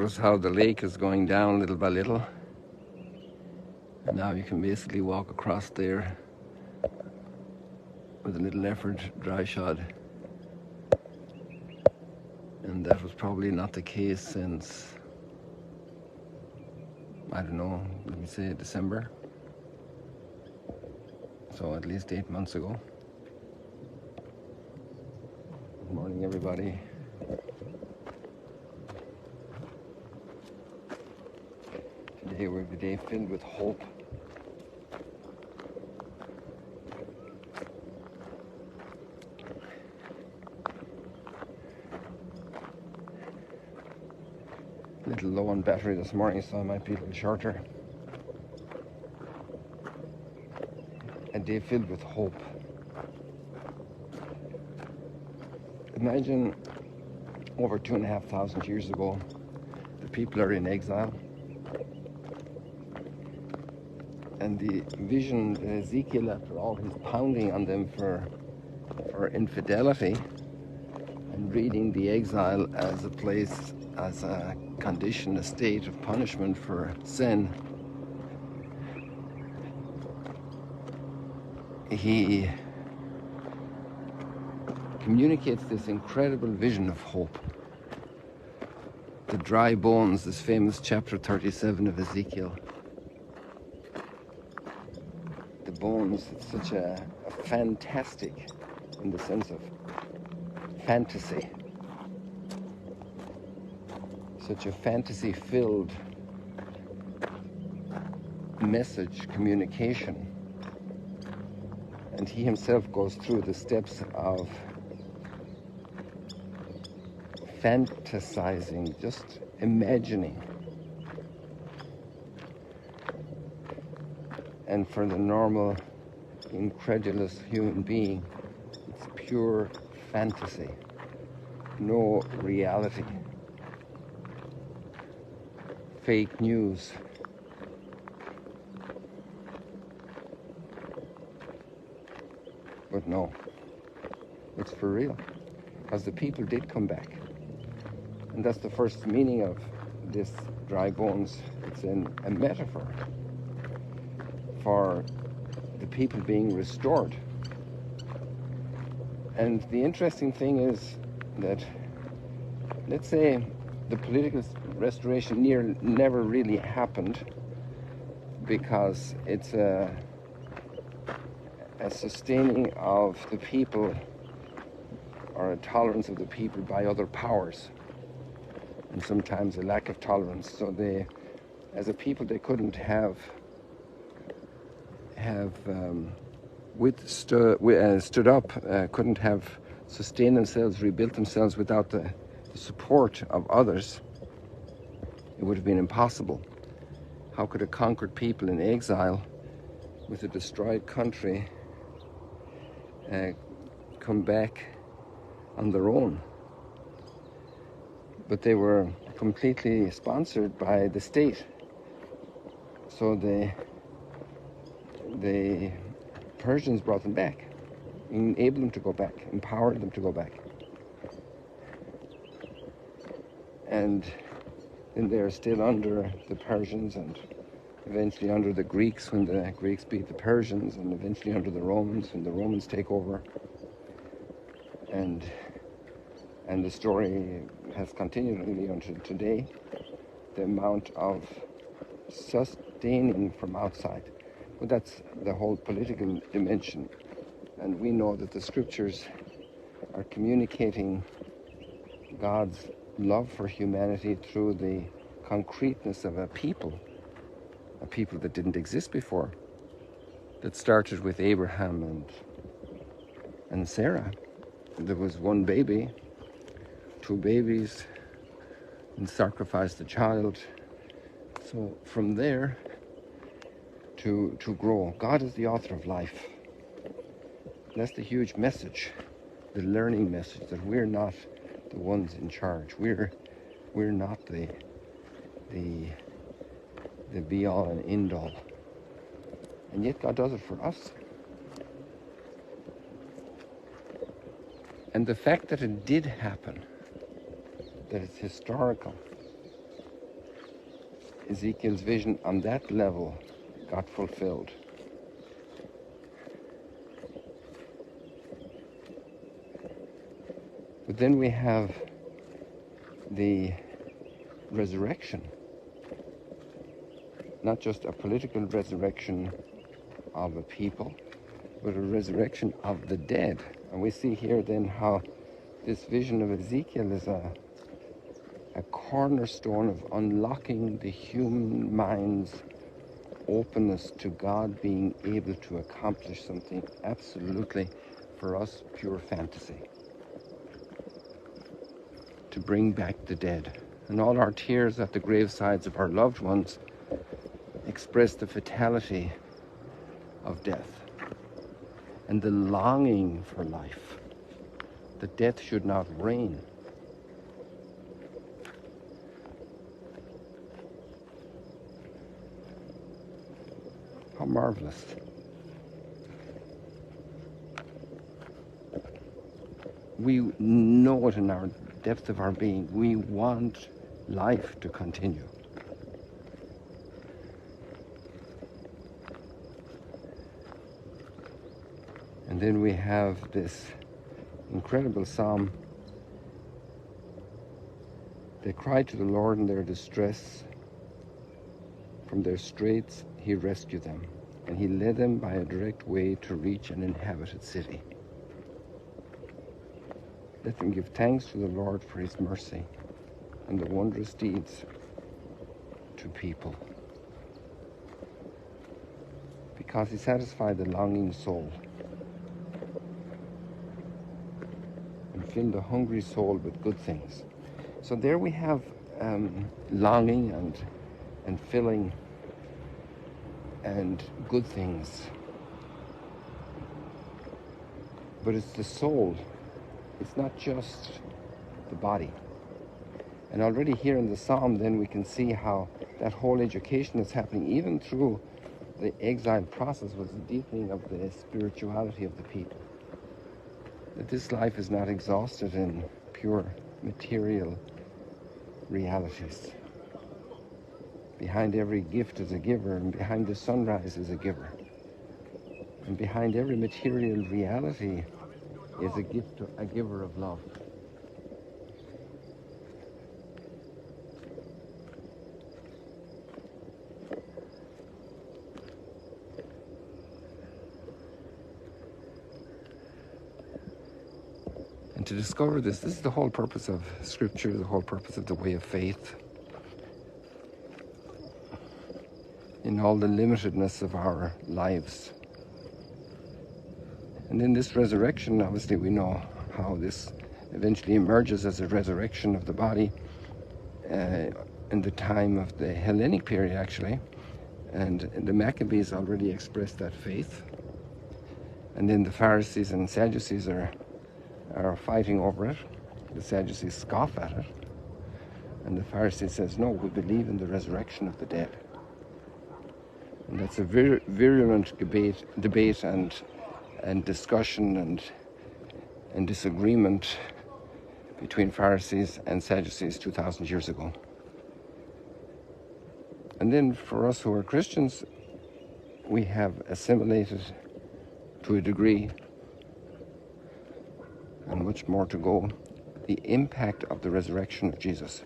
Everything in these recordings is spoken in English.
notice how the lake is going down little by little. And now you can basically walk across there with a little effort, dry shod. And that was probably not the case since, I don't know, let me say December. So at least 8 months ago. Good morning, everybody. Today we're a day filled with hope. A little low on battery this morning, so I might be a little shorter. A day filled with hope. Imagine over 2,500 years ago, the people are in exile. And the vision that Ezekiel, after all his pounding on them for infidelity, and reading the exile as a place, as a condition, a state of punishment for sin, he communicates this incredible vision of hope. The dry bones, this famous chapter 37 of Ezekiel. The bones, it's such a fantastic, in the sense of fantasy. Such a fantasy-filled message, communication. And he himself goes through the steps of fantasizing, just imagining. And for the normal, incredulous human being, it's pure fantasy, no reality. Fake news. But no, it's for real, because the people did come back. And that's the first meaning of this dry bones. It's a metaphor for the people being restored. And the interesting thing is that, let's say, the political restoration never really happened, because it's a sustaining of the people, or a tolerance of the people by other powers, and sometimes a lack of tolerance. So they, as a people, they couldn't have stood up, couldn't have sustained themselves, rebuilt themselves without the support of others. It would have been impossible. How could a conquered people in exile with a destroyed country come back on their own? But they were completely sponsored by the state. So the Persians brought them back, enabled them to go back, empowered them to go back. And then they're still under the Persians, and eventually under the Greeks when the Greeks beat the Persians, and eventually under the Romans when the Romans take over. And the story has continued really until today. The amount of sustaining from outside. But that's the whole political dimension. And we know that the scriptures are communicating God's love for humanity through the concreteness of a people that didn't exist before, that started with Abraham and Sarah. There was one baby, 2 babies, and sacrificed the child. So from there to grow. God is the author of life. That's the huge message, the learning message, that we're not the ones in charge. We're not the be all and end all. And yet God does it for us. And the fact that it did happen, that it's historical, Ezekiel's vision on that level got fulfilled. But then we have the resurrection, not just a political resurrection of a people, but a resurrection of the dead. And we see here then how this vision of Ezekiel is a cornerstone of unlocking the human mind's openness to God being able to accomplish something absolutely, for us, pure fantasy. To bring back the dead. And all our tears at the gravesides of our loved ones express the fatality of death and the longing for life, that death should not reign. How marvelous. We know it in our depth of our being. We want life to continue. And then we have this incredible psalm. They cried to the Lord in their distress. From their straits he rescued them, and he led them by a direct way to reach an inhabited city. Let them give thanks to the Lord for his mercy and the wondrous deeds to people. Because he satisfied the longing soul and filled the hungry soul with good things. So there we have longing and filling and good things. But it's the soul. It's not just the body. And already here in the psalm, then we can see how that whole education that's happening, even through the exile process, was a deepening of the spirituality of the people. That this life is not exhausted in pure material realities. Behind every gift is a giver, and behind the sunrise is a giver. And behind every material reality is a giver of love. And to discover this is the whole purpose of Scripture, the whole purpose of the way of faith. In all the limitedness of our lives. And in this resurrection, obviously we know how this eventually emerges as a resurrection of the body in the time of the Hellenic period, actually. And the Maccabees already expressed that faith. And then the Pharisees and Sadducees are fighting over it. The Sadducees scoff at it. And the Pharisees says, no, we believe in the resurrection of the dead. And that's a virulent debate and discussion and disagreement between Pharisees and Sadducees 2,000 years ago. And then for us who are Christians, we have assimilated to a degree, and much more to go, the impact of the resurrection of Jesus.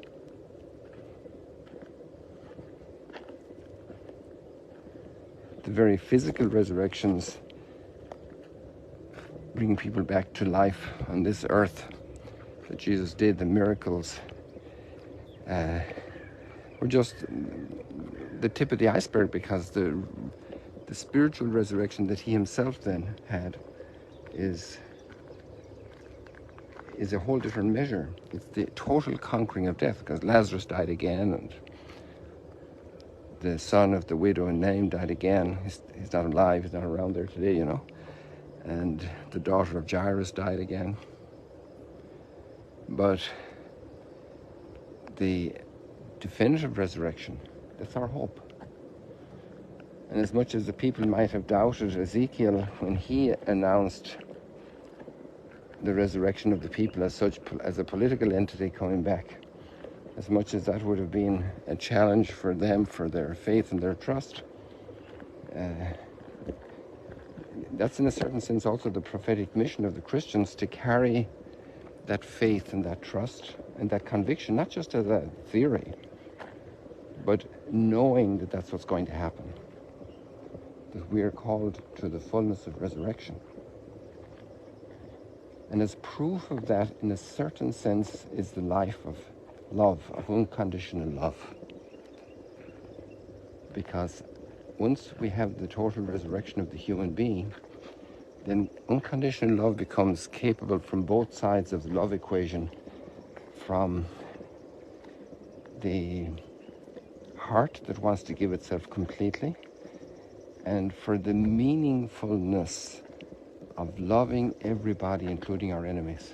The very physical resurrections bring people back to life on this earth that Jesus did. The miracles were just the tip of the iceberg, because the spiritual resurrection that he himself then had is a whole different measure. It's the total conquering of death, because Lazarus died again, and the son of the widow in Nain died again. He's not alive, he's not around there today, you know. And the daughter of Jairus died again. But the definitive resurrection, that's our hope. And as much as the people might have doubted Ezekiel when he announced the resurrection of the people as such, as a political entity coming back, as much as that would have been a challenge for them, for their faith and their trust, that's in a certain sense also the prophetic mission of the Christians, to carry that faith and that trust and that conviction, not just as a theory, but knowing that that's what's going to happen, that we are called to the fullness of resurrection. And as proof of that, in a certain sense, is the life of love, of unconditional love. Because once we have the total resurrection of the human being, then unconditional love becomes capable from both sides of the love equation, from the heart that wants to give itself completely, and for the meaningfulness of loving everybody, including our enemies,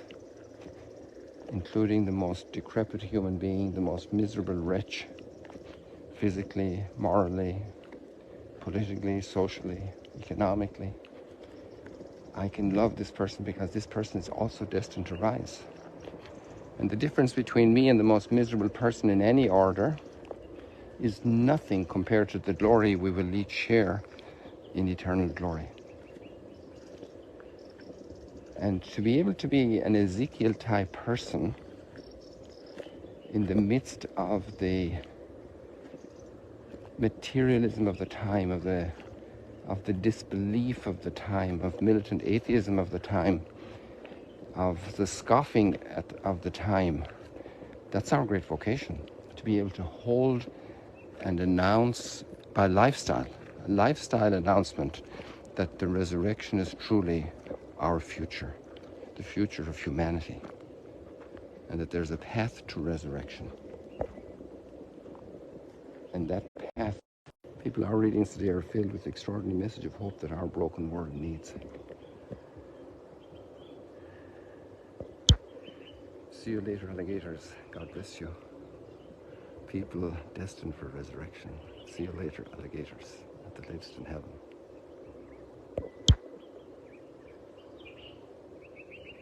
including the most decrepit human being, the most miserable wretch, physically, morally, politically, socially, economically. I can love this person because this person is also destined to rise. And the difference between me and the most miserable person in any order is nothing compared to the glory we will each share in eternal glory. And to be able to be an Ezekiel-type person in the midst of the materialism of the time, of the disbelief of the time, of militant atheism of the time, of the scoffing of the time, that's our great vocation, to be able to hold and announce by lifestyle, a lifestyle announcement, that the resurrection is truly our future, the future of humanity, and that there's a path to resurrection. And that path, people, our readings today are filled with the extraordinary message of hope that our broken world needs. See you later, alligators. God bless you. People destined for resurrection. See you later, alligators, at the latest in heaven.